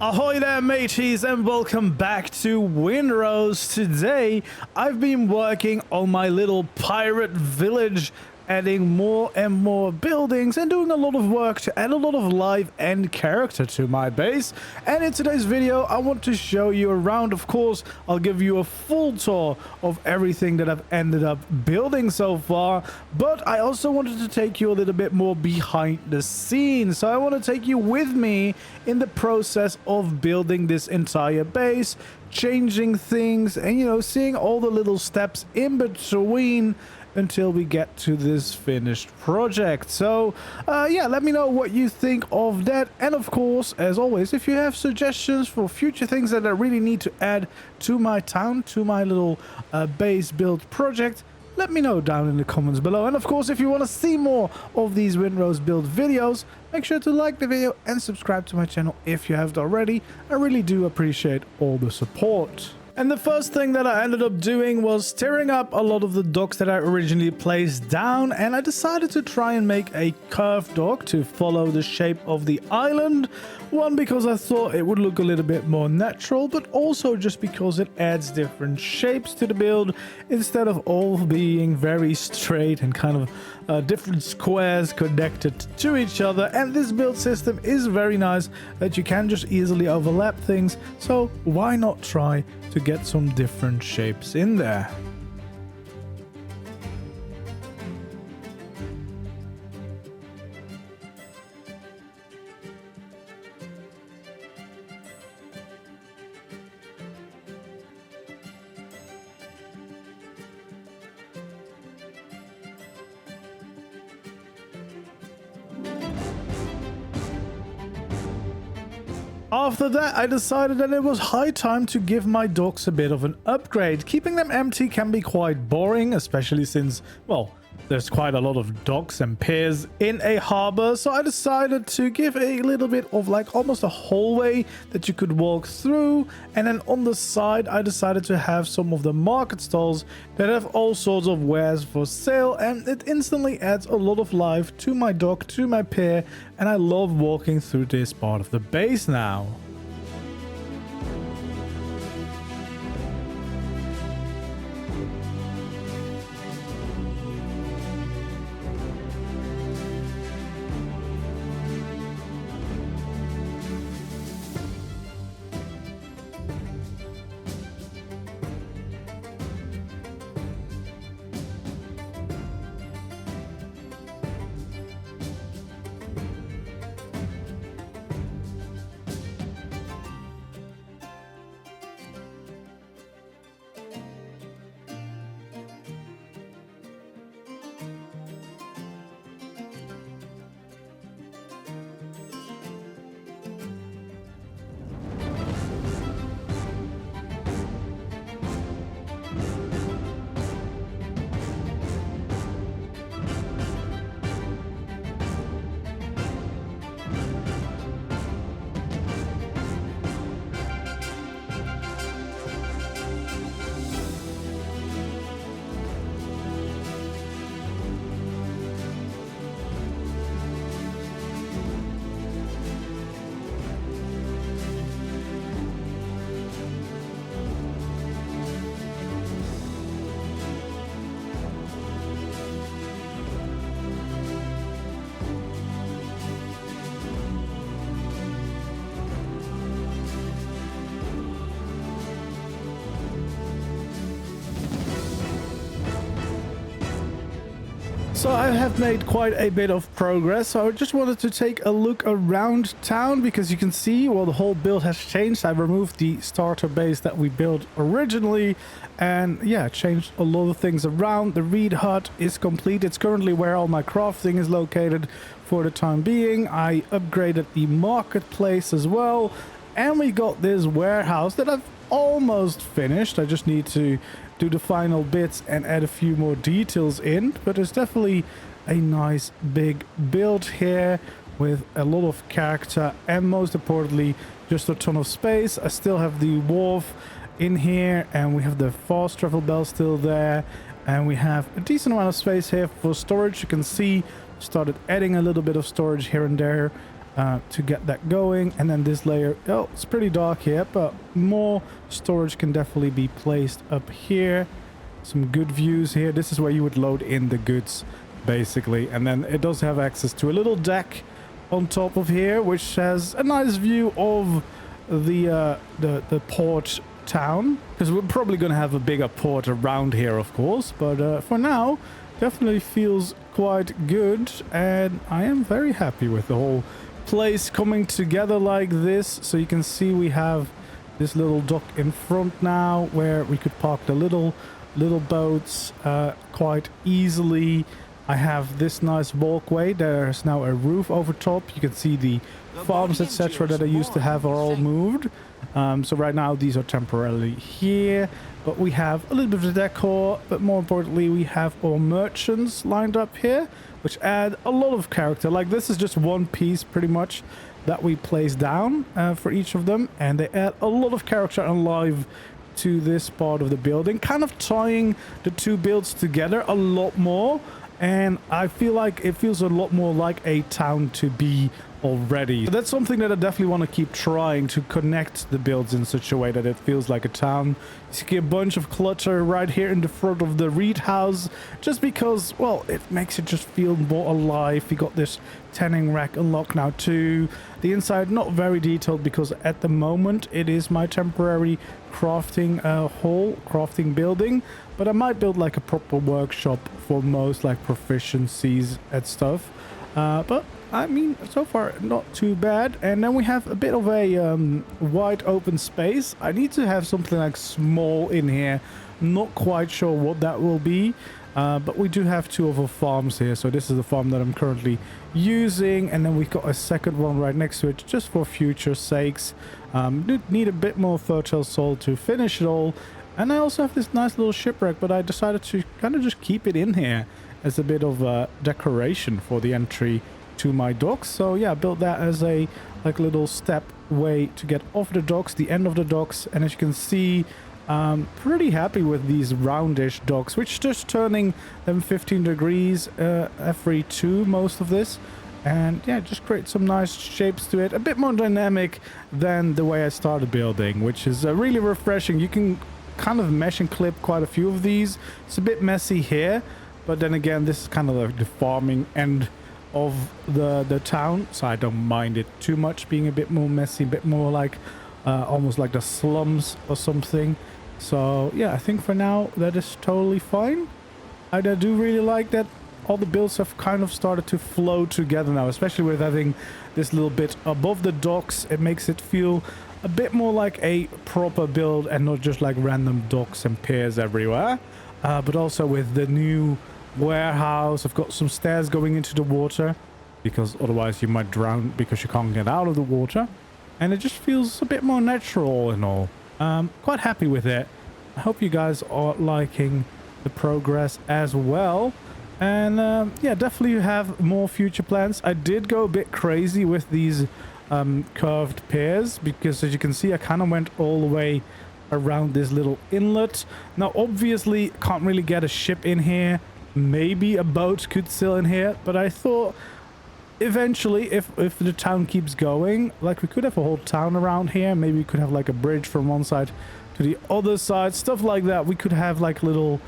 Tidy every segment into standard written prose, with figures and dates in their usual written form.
Ahoy there, mateys, and welcome back to Windrose. Today, I've been working on my little pirate village, adding more and more buildings and doing a lot of work to add a lot of life and character to my base. And in today's video, I want to show you around. Of course, I'll give you a full tour of everything that I've ended up building so far, but I also wanted to take you a little bit more behind the scenes. So I want to take you with me in the process of building this entire base, changing things, and seeing all the little steps in between until we get to this finished project. So yeah, let me know what you think of that. And of course, as always, if you have suggestions for future things that I really need to add to my town, to my little base build project, let me know down in the comments below. And of course, if you want to see more of these Windrose build videos, make sure to like the video and subscribe to my channel if you haven't already. I really do appreciate all the support. And the first thing that I ended up doing was tearing up a lot of the docks that I originally placed down, and I decided to try and make a curved dock to follow the shape of the island. One, because I thought it would look a little bit more natural, but also just because it adds different shapes to the build instead of all being very straight and kind of different squares connected to each other. And this build system is very nice that you can just easily overlap things, so why not try to get some different shapes in there. After that, I decided that it was high time to give my docks a bit of an upgrade. Keeping them empty can be quite boring, especially since, well, there's quite a lot of docks and piers in a harbor. So I decided to give a little bit of like almost a hallway that you could walk through. And then on the side, I decided to have some of the market stalls that have all sorts of wares for sale. And it instantly adds a lot of life to my dock, to my pier. And I love walking through this part of the base now. So I have made quite a bit of progress, so I just wanted to take a look around town because you can see, well, the whole build has changed. I removed the starter base that we built originally and yeah, changed a lot of things around. The reed hut is complete. It's currently where all my crafting is located for the time being. I upgraded the marketplace as well, and we got this warehouse that I've almost finished. I just need to do the final bits and add a few more details in, but there's definitely a nice big build here with a lot of character and most importantly just a ton of space. I still have the wharf in here and we have the fast travel bell still there, and we have a decent amount of space here for storage. You can see started adding a little bit of storage here and there. to get that going. And then this layer, oh, it's pretty dark here, but more storage can definitely be placed up here. Some good views here. This is where you would load in the goods, basically. And then it does have access to a little deck on top of here, which has a nice view of the port town, because we're probably going to have a bigger port around here, of course. But for now, definitely feels quite good, and I am very happy with the whole place coming together like this. So you can see we have this little dock in front now where we could park the little boats quite easily. I have this nice walkway. There's now a roof over top. You can see the farms, etc., that I used to have are all moved. So right now these are temporarily here, but we have a little bit of decor, but more importantly we have our merchants lined up here, which add a lot of character. Like, this is just one piece pretty much that we place down for each of them, and they add a lot of character and life to this part of the building, kind of tying the two builds together a lot more. And I feel like it feels a lot more like a town to be already. So that's something that I definitely want to keep trying, to connect the builds in such a way that it feels like a town. You see a bunch of clutter right here in the front of the reed house, just because, well, it makes it just feel more alive. We got this tanning rack unlocked now too. The inside not very detailed, because at the moment it is my temporary crafting crafting building, but I might build like a proper workshop for most like proficiencies and stuff. But I mean, so far not too bad. And then we have a bit of a wide open space. I need to have something like small in here. Not quite sure what that will be, but we do have two of our farms here. So this is the farm that I'm currently using, and then we've got a second one right next to it, just for future sakes. Need a bit more fertile soil to finish it all. And I also have this nice little shipwreck, but I decided to kind of just keep it in here as a bit of decoration for the entry to my docks. So yeah, I built that as a like little step way to get off the docks, the end of the docks. And as you can see, pretty happy with these roundish docks, which just turning them 15 degrees every two, most of this. And yeah, just create some nice shapes to it, a bit more dynamic than the way I started building, which is really refreshing. You can kind of mesh and clip quite a few of these. It's a bit messy here, but then again, this is kind of like the farming end of the town, so I don't mind it too much being a bit more messy, a bit more like almost like the slums or something. So yeah, I think for now that is totally fine. I do really like that all the builds have kind of started to flow together now, especially with having this little bit above the docks. It makes it feel a bit more like a proper build and not just like random docks and piers everywhere. But also with the new warehouse, I've got some stairs going into the water, because otherwise you might drown because you can't get out of the water. And it just feels a bit more natural and all. Quite happy with it. I hope you guys are liking the progress as well. And yeah, definitely have more future plans. I did go a bit crazy with these curved piers, because as you can see, I kind of went all the way around this little inlet. Now obviously can't really get a ship in here. Maybe a boat could sail in here, but I thought eventually if the town keeps going, like we could have a whole town around here. Maybe we could have like a bridge from one side to the other side, stuff like that. We could have like little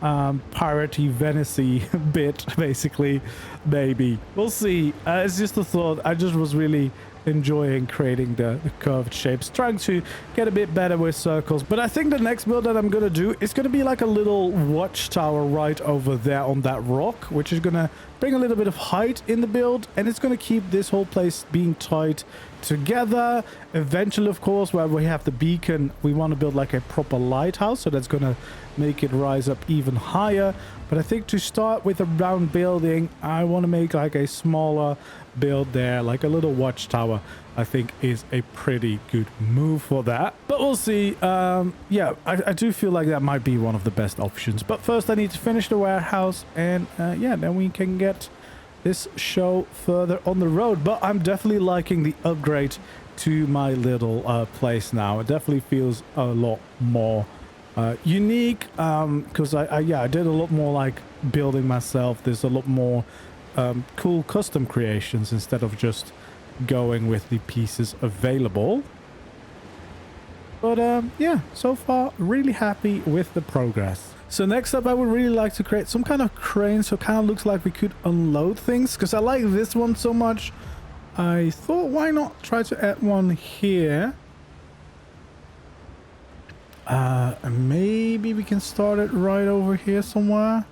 piratey Venice-y bit, basically. Maybe we'll see. It's just a thought. I just was really enjoying creating the curved shapes, trying to get a bit better with circles. But I think the next build that I'm gonna do is gonna be like a little watchtower right over there on that rock, which is gonna bring a little bit of height in the build, and it's gonna keep this whole place being tied together. Eventually, of course, where we have the beacon, we want to build like a proper lighthouse, so that's gonna make it rise up even higher. But I think to start with a round building, I want to make like a smaller build there, like a little watchtower. I think is a pretty good move for that, but we'll see. Yeah, I do feel like that might be one of the best options. But first I need to finish the warehouse, and yeah, then we can get this show further on the road. But I'm definitely liking the upgrade to my little place now. It definitely feels a lot more unique, because I did a lot more like building myself. There's a lot more cool custom creations instead of just going with the pieces available. But yeah, so far really happy with the progress. So next up, I would really like to create some kind of crane, so it kind of looks like we could unload things, because I like this one so much. I thought, why not try to add one here? Maybe we can start it right over here somewhere.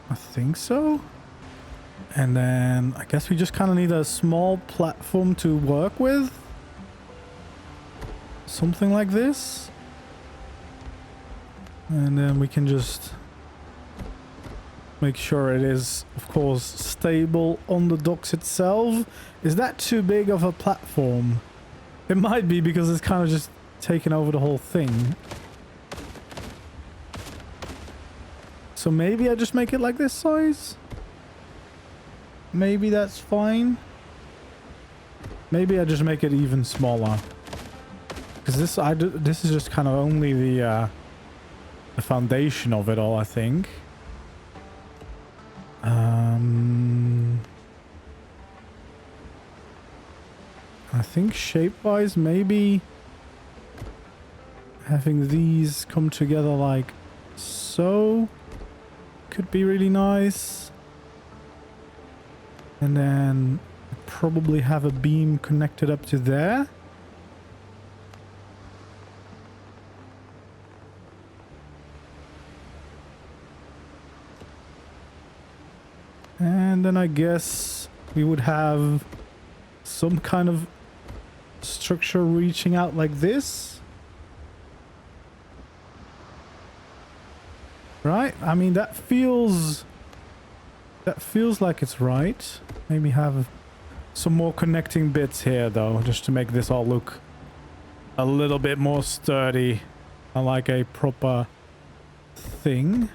I think so. And then I guess we just kind of need a small platform to work with. Something like this. And then we can just make sure it is, of course, stable on the docks itself. Is that too big of a platform? It might be, because it's kind of just taken over the whole thing. So maybe I just make it like this size? Maybe that's fine. Maybe I just make it even smaller. Because this is just kind of only the foundation of it all, I think. I think shape-wise, maybe having these come together like so could be really nice. And then probably have a beam connected up to there. And then I guess we would have some kind of structure reaching out like this. Right? I mean, that feels like it's right. Maybe have some more connecting bits here though, just to make this all look a little bit more sturdy and like a proper thing.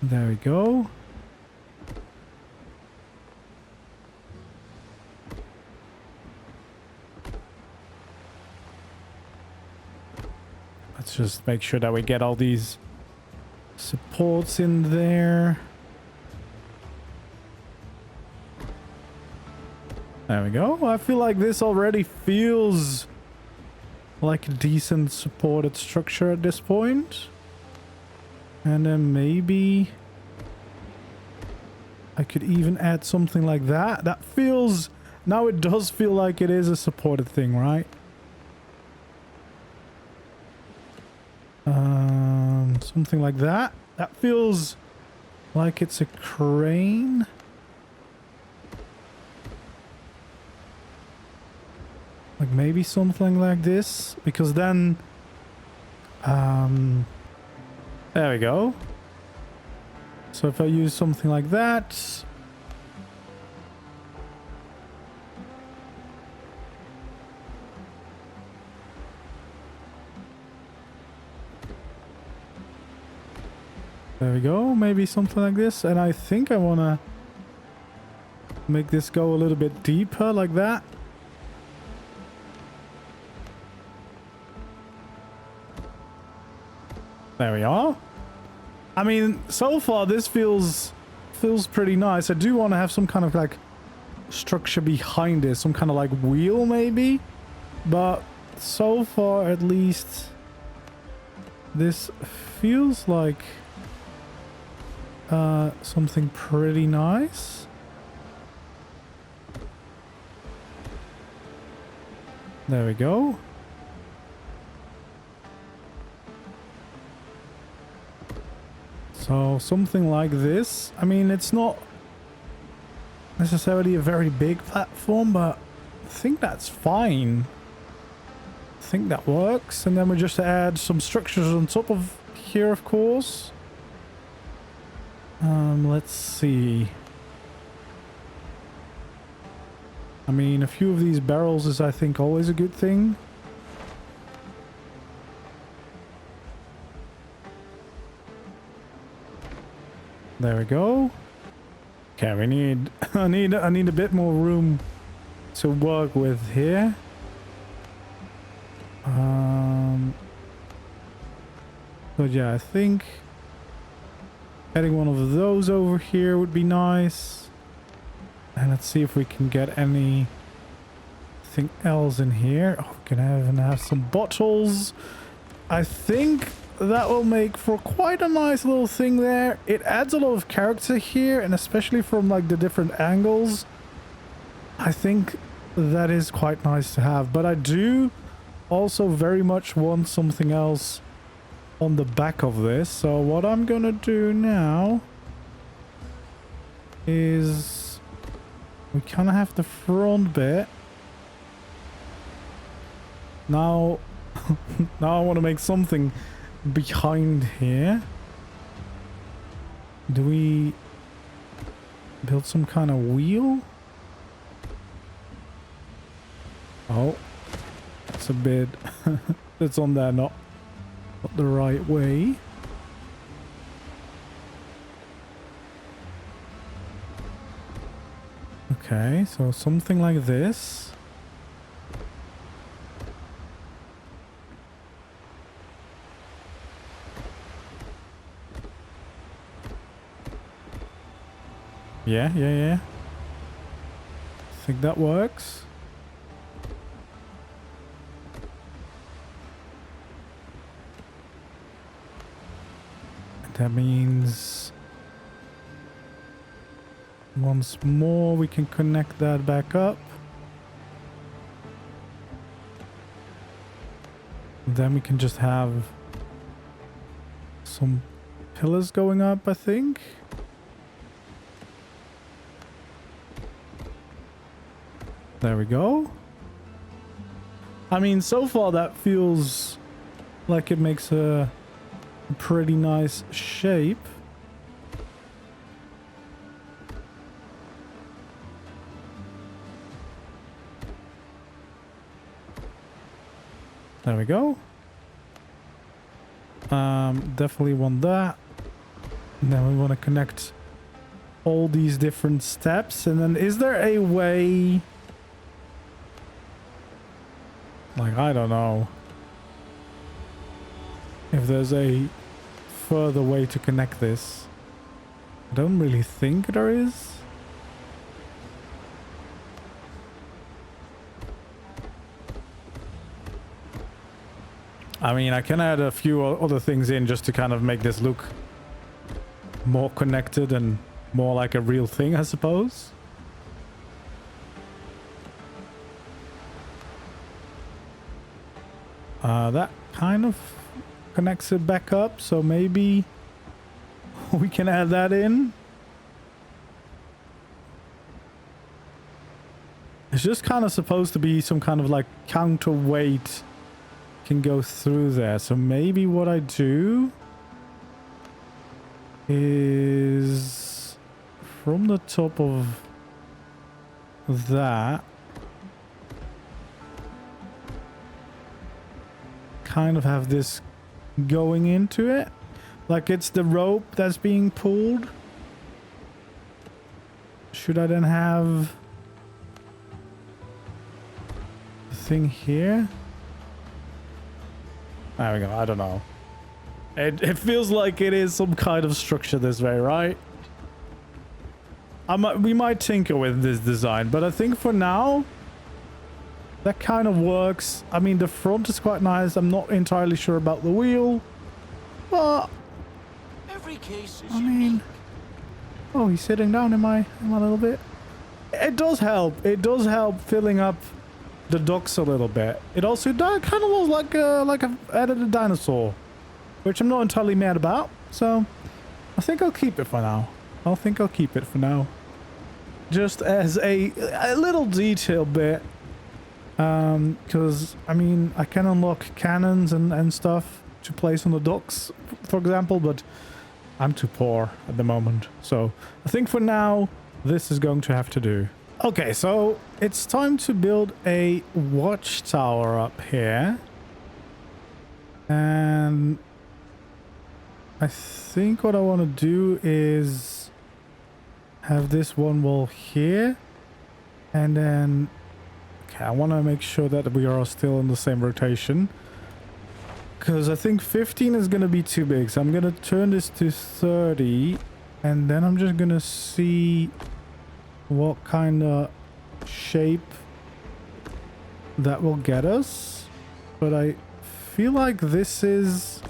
There we go. Let's just make sure that we get all these supports in there. There we go. I feel like this already feels like a decent supported structure at this point. And then maybe I could even add something like that. That feels... Now it does feel like it is a supported thing, right? Something like that. That feels like it's a crane. Like maybe something like this, because then there we go. So if I use something like that, there we go, maybe something like this. And I think I want to make this go a little bit deeper like that. There we are. I mean, so far this feels pretty nice. I do want to have some kind of like structure behind it, some kind of like wheel maybe, but so far at least this feels like something pretty nice. There we go. So something like this. I mean, it's not necessarily a very big platform, but I think that's fine. I think that works. And then we just add some structures on top of here, of course. Let's see. I mean, a few of these barrels is, I think, always a good thing. There we go. Okay, we need I need a bit more room to work with here. But yeah, I think adding one of those over here would be nice. And let's see if we can get anything else in here. Oh, we can even have some bottles. I think that will make for quite a nice little thing there. It adds a lot of character here, and especially from like the different angles. I think that is quite nice to have. But I do also very much want something else on the back of this. So what I'm gonna do now is we kind of have the front bit. Now, now I want to make something behind here. Do we build some kind of wheel? Oh, it's a bit, it's on there, not the right way. Okay, so something like this. Yeah. I think that works. And that means once more we can connect that back up. And then we can just have some pillars going up, I think. There we go. I mean, so far that feels like it makes a pretty nice shape. There we go. Definitely want that. And then we want to connect all these different steps. And then is there a way... Like, I don't know if there's a further way to connect this. I don't really think there is. I mean, I can add a few other things in just to kind of make this look more connected and more like a real thing, I suppose. That kind of connects it back up, so maybe we can add that in. It's just kind of supposed to be some kind of like counterweight can go through there. So maybe what I do is from the top of that kind of have this going into it, like it's the rope that's being pulled. Should I then have the thing here? There we go. I don't know. It feels like it is some kind of structure this way, right? We might tinker with this design, but I think for now that kind of works. I mean, the front is quite nice. I'm not entirely sure about the wheel, but every case is I mean, oh, he's sitting down in my little bit. It does help. It does help filling up the docks a little bit. It also kind of looks like I've added a dinosaur, which I'm not entirely mad about. So I think I'll keep it for now. Just as a little detail bit. Because, I mean, I can unlock cannons and stuff to place on the docks, for example, but I'm too poor at the moment. So I think for now, this is going to have to do. Okay, so it's time to build a watchtower up here. And I think what I want to do is have this one wall here. And then... Okay, I want to make sure that we are still in the same rotation. Because I think 15 is going to be too big. So I'm going to turn this to 30. And then I'm just going to see what kind of shape that will get us, but I feel like this is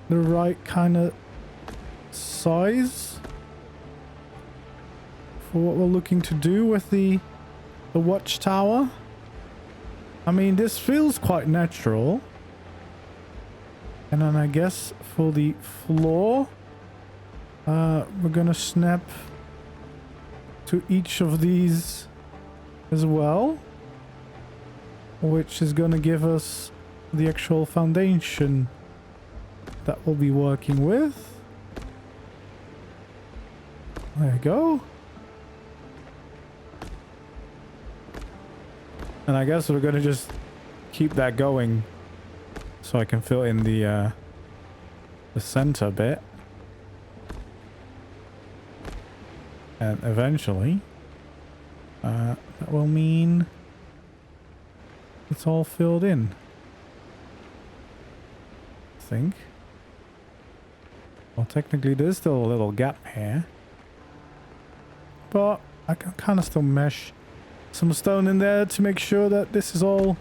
the right kind of size for what we're looking to do with the watchtower. I mean, this feels quite natural. And then I guess for the floor, we're gonna snap to each of these as well, which is gonna give us the actual foundation that we'll be working with. There you go. And I guess we're gonna just keep that going so I can fill in the center bit. And eventually, that will mean it's all filled in, I think. Well, technically there's still a little gap here, but I can kind of still mesh some stone in there to make sure that this is all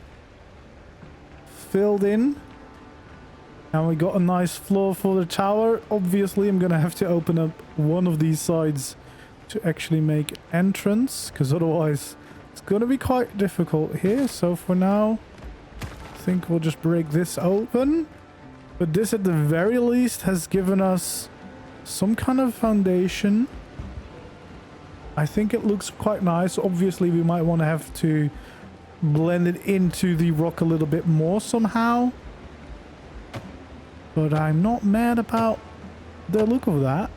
filled in. And we got a nice floor for the tower. Obviously, I'm gonna have to open up one of these sides to actually make entrance, because otherwise it's gonna be quite difficult here. So for now, I think we'll just break this open. But this at the very least has given us some kind of foundation. I think it looks quite nice. Obviously, we might want to have to blend it into the rock a little bit more somehow. But I'm not mad about the look of that.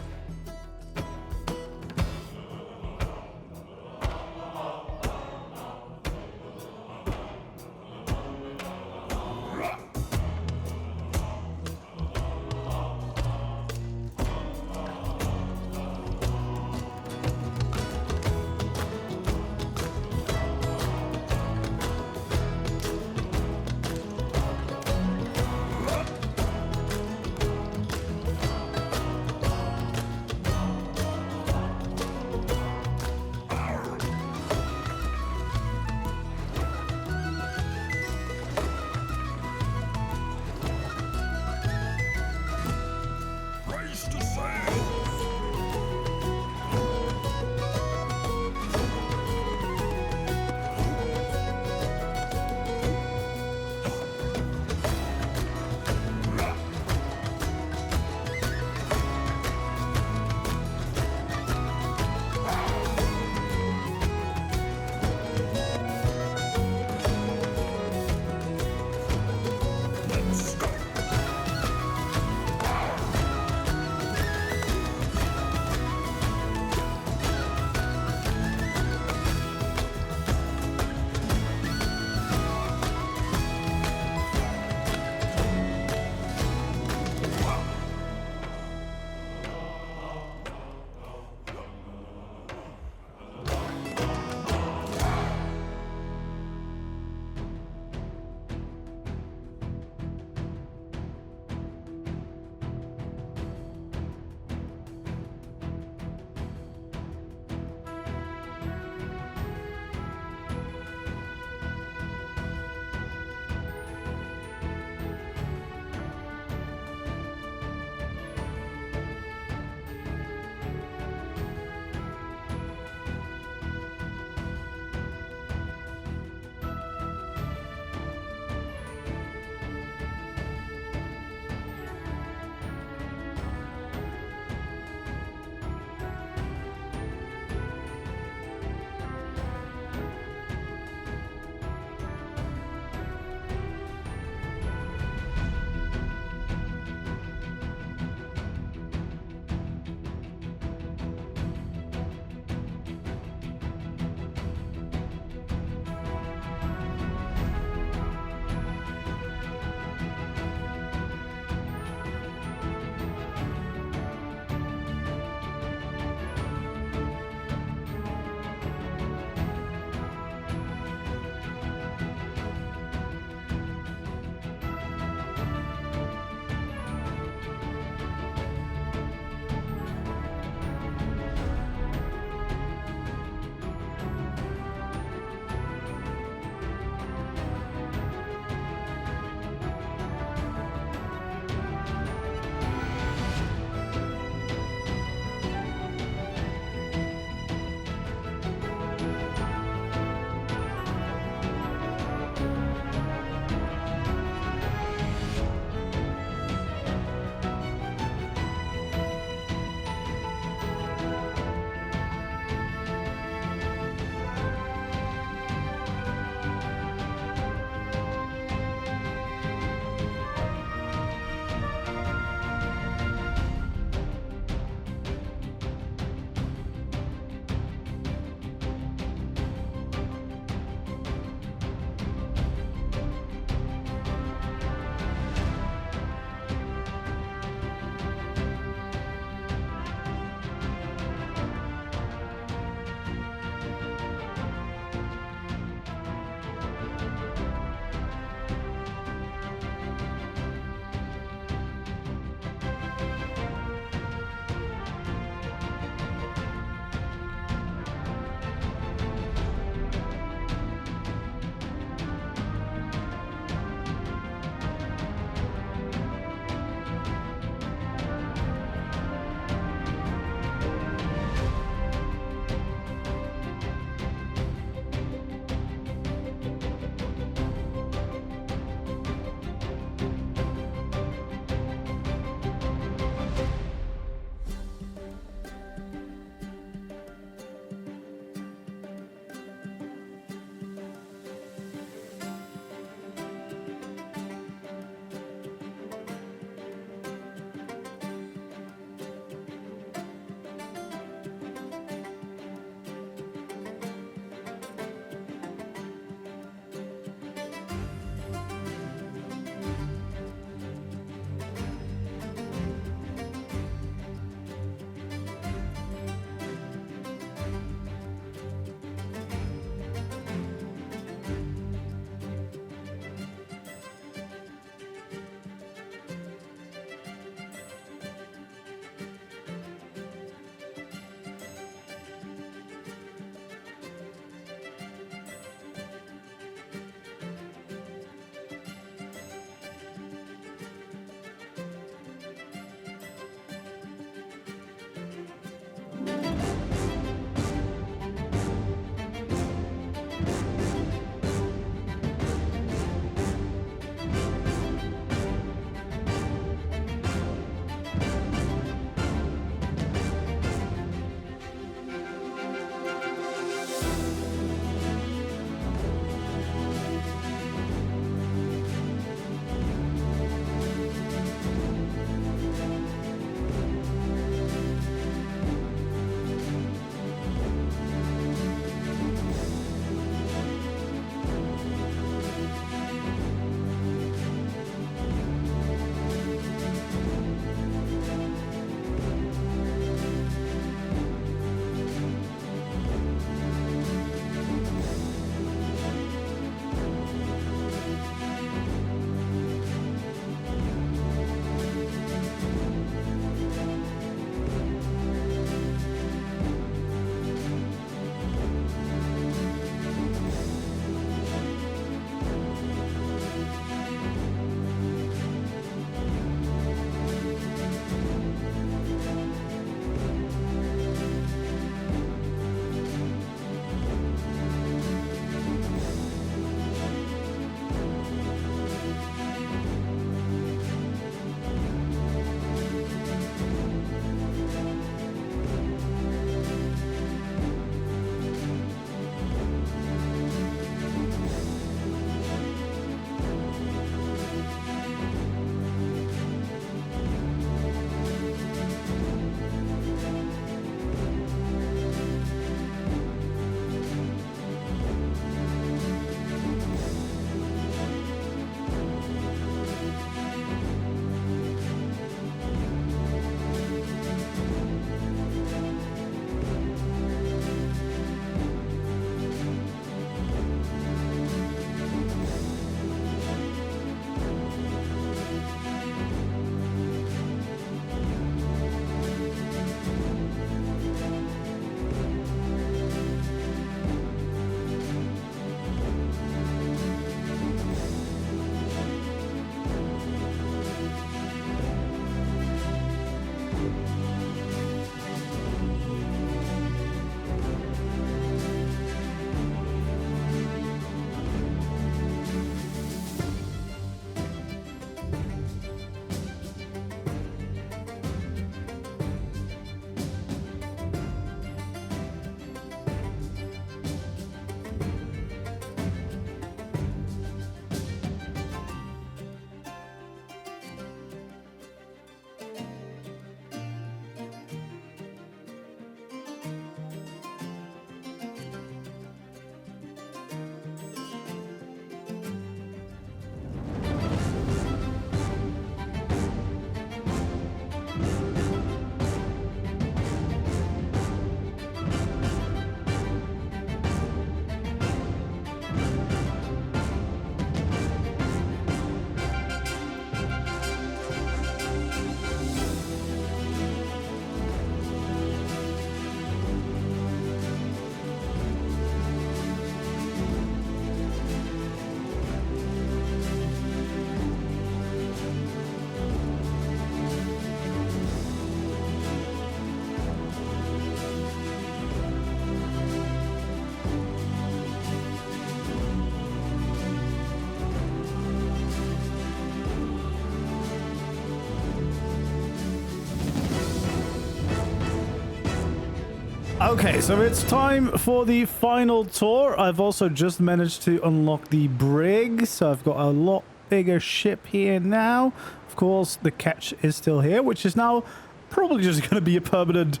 Okay, so it's time for the final tour. I've also just managed to unlock the brig, so I've got a lot bigger ship here now. Of course, the catch is still here, which is now probably just going to be a permanent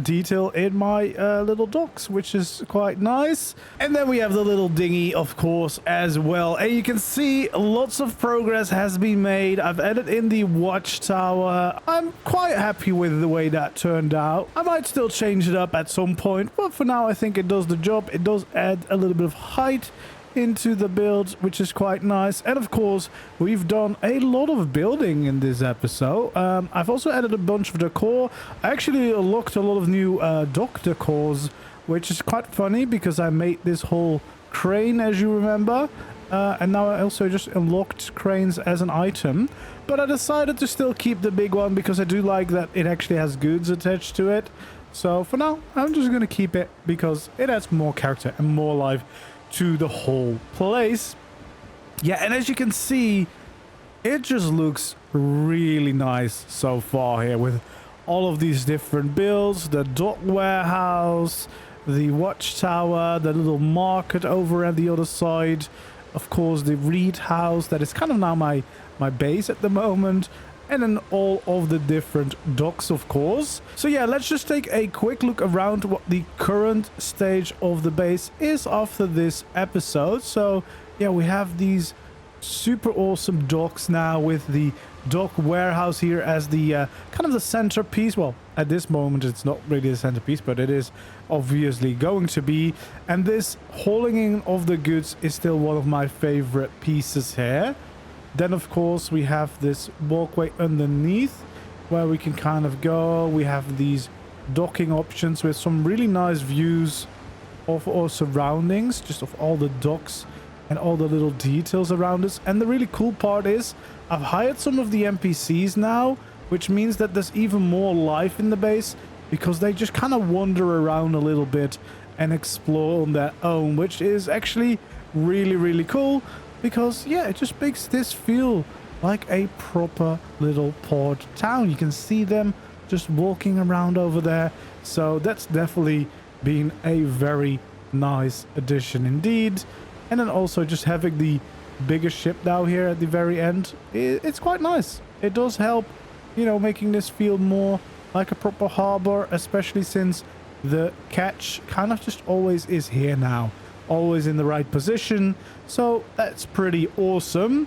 detail in my little docks, which is quite nice. And then we have the little dinghy, of course, as well. And you can see lots of progress has been made. I've added in the Watchtower. I'm quite happy with the way that turned out. I might still change it up at some point, but for now I think it does the job. It does add a little bit of height into the build, which is quite nice. And of course, we've done a lot of building in this episode. I've also added a bunch of decor. I actually unlocked a lot of new dock decors, which is quite funny because I made this whole crane, as you remember, and now I also just unlocked cranes as an item. But I decided to still keep the big one because I do like that it actually has goods attached to it. So for now, I'm just going to keep it because it adds more character and more life to the whole place. Yeah, and as you can see, it just looks really nice so far here with all of these different builds, the dock warehouse, the watchtower, the little market over at the other side, of course the reed house that is kind of now my base at the moment, and then all of the different docks, of course. So yeah, let's just take a quick look around what the current stage of the base is after this episode. So yeah, we have these super awesome docks now with the dock warehouse here as the kind of the centerpiece. Well, at this moment it's not really the centerpiece, but it is obviously going to be. And this hauling in of the goods is still one of my favorite pieces here. Then of course we have this walkway underneath where we can kind of go. We have these docking options with some really nice views of our surroundings, just of all the docks and all the little details around us. And the really cool part is I've hired some of the NPCs now, which means that there's even more life in the base because they just kind of wander around a little bit and explore on their own, which is actually really cool. Because, yeah, it just makes this feel like a proper little port town. You can see them just walking around over there. So that's definitely been a very nice addition indeed. And then also just having the bigger ship down here at the very end, it's quite nice. It does help, you know, making this feel more like a proper harbor, especially since the catch kind of just always is here now. Always in the right position, so that's pretty awesome.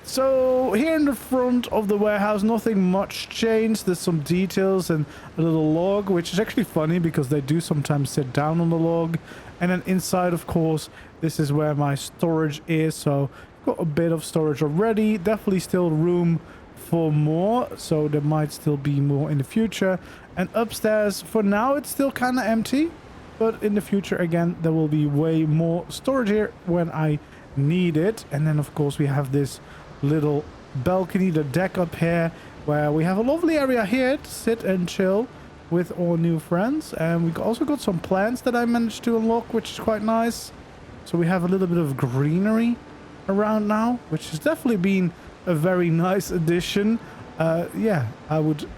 So here in the front of the warehouse, nothing much changed. There's some details and a little log, which is actually funny because they do sometimes sit down on the log. And then inside, of course, this is where my storage is, so got a bit of storage already. Definitely still room for more, so there might still be more in the future. And upstairs for now it's still kind of empty. But in the future, again, there will be way more storage here when I need it. And then, of course, we have this little balcony, the deck up here, where we have a lovely area here to sit and chill with our new friends. And we also got some plants that I managed to unlock, which is quite nice. So we have a little bit of greenery around now, which has definitely been a very nice addition. Yeah, I would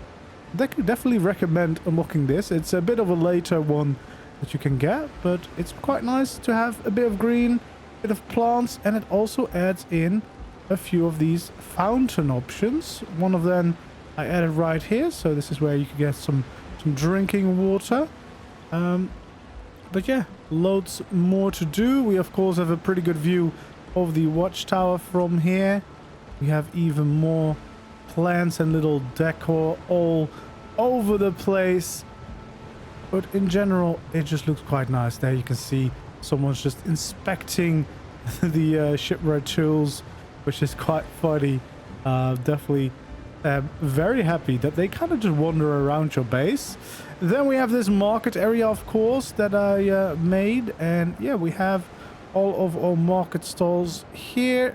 definitely recommend unlocking this. It's a bit of a later one that you can get, but it's quite nice to have a bit of green, a bit of plants, and it also adds in a few of these fountain options. One of them I added right here, so this is where you can get some drinking water. But yeah, loads more to do. We of course have a pretty good view of the watchtower from here. We have even more plants and little decor all over the place. But in general, it just looks quite nice. There you can see someone's just inspecting the shipwright tools, which is quite funny. Definitely very happy that they kind of just wander around your base. Then we have this market area, of course, that I made. And yeah, we have all of our market stalls here.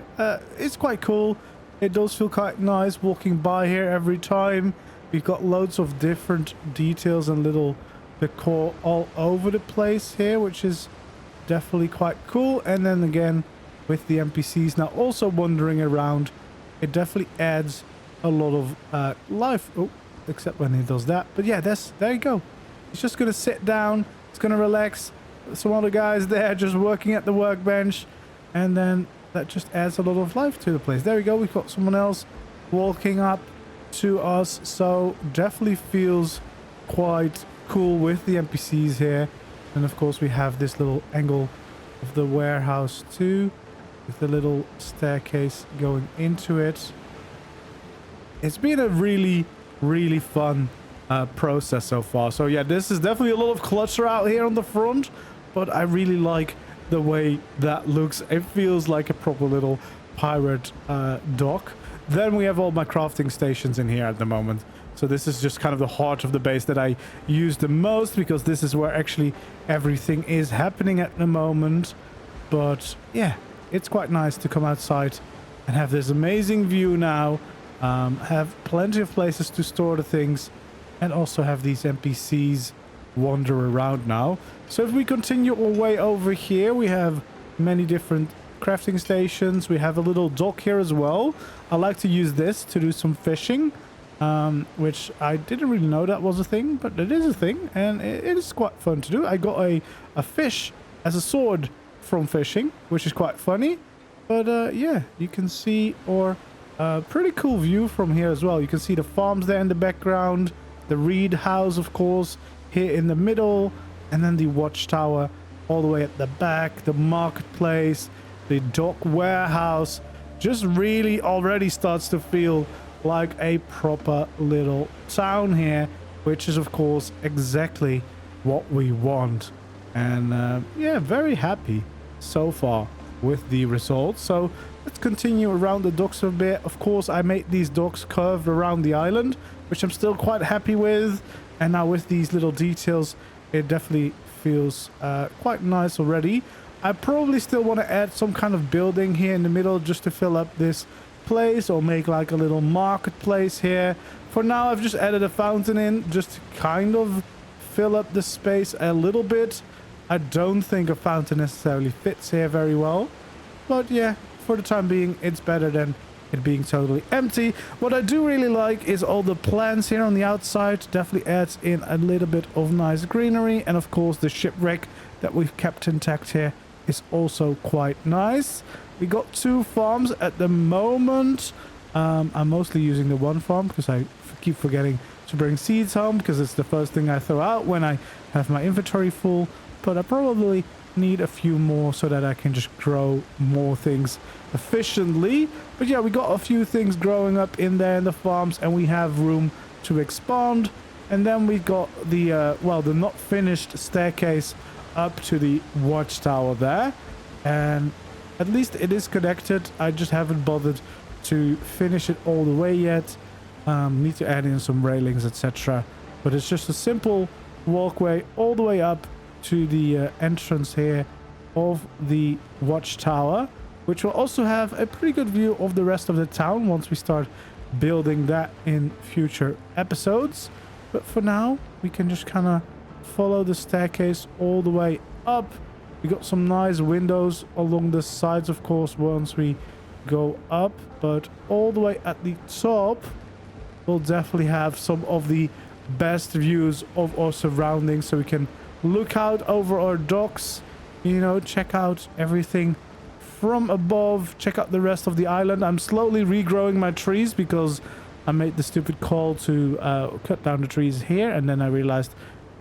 It's quite cool. It does feel quite nice walking by here every time. We've got loads of different details and little decor all over the place here, which is definitely quite cool. And then again, with the NPCs now also wandering around, it definitely adds a lot of life. Oh, except when he does that. But yeah, there you go. He's just going to sit down. He's going to relax. Some other guys there just working at the workbench. And then that just adds a lot of life to the place. There we go. We've got someone else walking up to us. So definitely feels quite cool with the NPCs here. And of course we have this little angle of the warehouse too, with the little staircase going into it. It's been a really fun process so far. So yeah, this is definitely a lot of clutter out here on the front, but I really like the way that looks. It feels like a proper little pirate dock. Then we have all my crafting stations in here at the moment. So this is just kind of the heart of the base that I use the most, because this is where actually everything is happening at the moment. But yeah, it's quite nice to come outside and have this amazing view now. Have plenty of places to store the things, and also have these NPCs wander around now. So if we continue our way over here, we have many different crafting stations. We have a little dock here as well. I like to use this to do some fishing, which I didn't really know that was a thing, but it is a thing, and it is quite fun to do. I got a fish as a sword from fishing, which is quite funny. But yeah, you can see our pretty cool view from here as well. You can see the farms there in the background, the reed house, of course, here in the middle, and then the watchtower all the way at the back, the marketplace, the dock warehouse. Just really already starts to feel like a proper little town here, which is of course exactly what we want. And yeah, very happy so far with the results. So let's continue around the docks a bit. Of course, I made these docks curved around the island, which I'm still quite happy with. And now with these little details, it definitely feels quite nice already. I probably still want to add some kind of building here in the middle just to fill up this place, or make like a little marketplace here. For now, I've just added a fountain in just to kind of fill up the space a little bit. I don't think a fountain necessarily fits here very well, but yeah, for the time being, it's better than it being totally empty. What I do really like is all the plants here on the outside. Definitely adds in a little bit of nice greenery. And of course, the shipwreck that we've kept intact here is also quite nice. We got 2 farms at the moment. I'm mostly using the one farm because I keep forgetting to bring seeds home, because it's the first thing I throw out when I have my inventory full. But I probably need a few more so that I can just grow more things efficiently. But yeah, we got a few things growing up in there in the farms, and we have room to expand. And then we got the well, the not finished staircase up to the watchtower there, and at least it is connected. I just haven't bothered to finish it all the way yet. Need to add in some railings, etc. But it's just a simple walkway all the way up to the entrance here of the watchtower, which will also have a pretty good view of the rest of the town once we start building that in future episodes. But for now, we can just kind of follow the staircase all the way up. We got some nice windows along the sides, of course, once we go up, but all the way at the top, we'll definitely have some of the best views of our surroundings, so we can look out over our docks, you know, check out everything from above, check out the rest of the island. I'm slowly regrowing my trees because I made the stupid call to cut down the trees here, and then I realized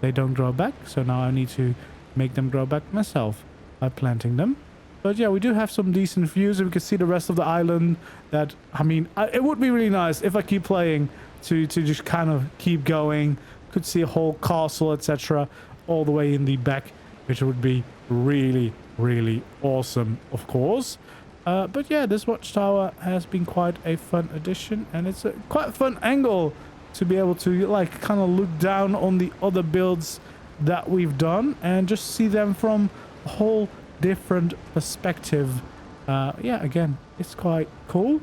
they don't grow back, so now I need to make them grow back myself by planting them. But yeah, we do have some decent views, and we can see the rest of the island. That, I mean, it would be really nice if I keep playing to just kind of keep going. Could see a whole castle, etc., all the way in the back, which would be really awesome, of course. But yeah, this watchtower has been quite a fun addition, and it's a quite fun angle to be able to like kind of look down on the other builds that we've done and just see them from a whole different perspective. Yeah, again, it's quite cool.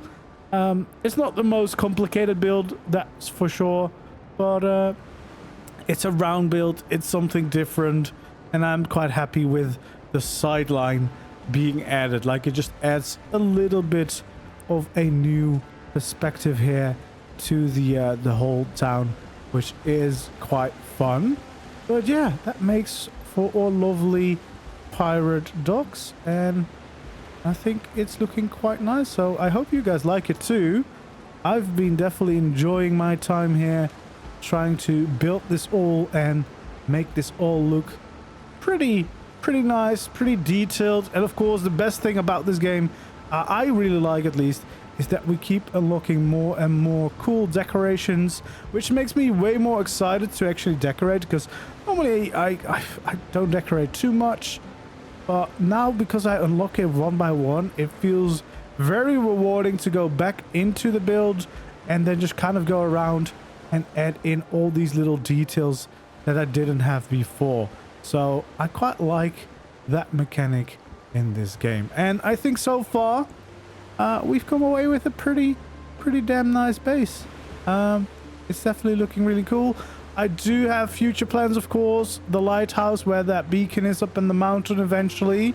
It's not the most complicated build, that's for sure, but it's a round build, it's something different, and I'm quite happy with the sideline being added. Like, it just adds a little bit of a new perspective here to the whole town, which is quite fun. But yeah, that makes for our lovely pirate docks, and I think it's looking quite nice. So I hope you guys like it too. I've been definitely enjoying my time here, trying to build this all and make this all look pretty nice, pretty detailed. And of course, the best thing about this game, I really like at least, is that we keep unlocking more and more cool decorations, which makes me way more excited to actually decorate, because normally I don't decorate too much. But now, because I unlock it one by one, it feels very rewarding to go back into the build and then just kind of go around and add in all these little details that I didn't have before. So I quite like that mechanic in this game. And I think so far we've come away with a pretty damn nice base. It's definitely looking really cool. I do have future plans, of course. The lighthouse where that beacon is up in the mountain eventually.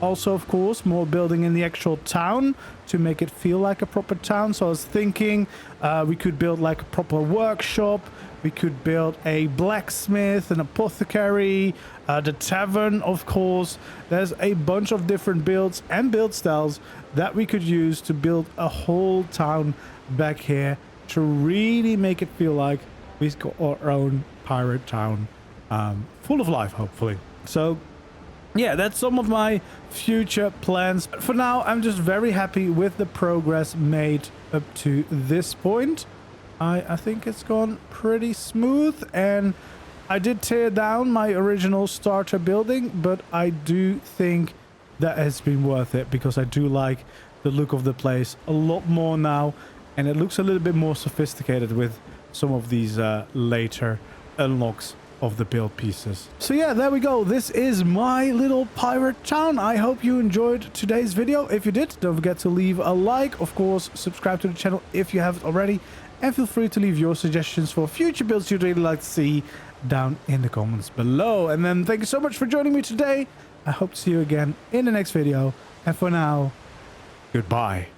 Also, of course, more building in the actual town to make it feel like a proper town. So I was thinking we could build like a proper workshop. We could build a blacksmith, an apothecary, the tavern, of course. There's a bunch of different builds and build styles that we could use to build a whole town back here to really make it feel like we've got our own pirate town, full of life, hopefully. So yeah, that's some of my future plans. For now, I'm just very happy with the progress made up to this point. I think it's gone pretty smooth, and I did tear down my original starter building, but I do think that has been worth it, because I do like the look of the place a lot more now, and it looks a little bit more sophisticated with some of these later unlocks of the build pieces. So yeah, there we go. This is my little pirate town. I hope you enjoyed today's video. If you did, don't forget to leave a like. Of course, subscribe to the channel if you haven't already, and feel free to leave your suggestions for future builds you'd really like to see down in the comments below. And then thank you so much for joining me today. I hope to see you again in the next video, and for now, goodbye.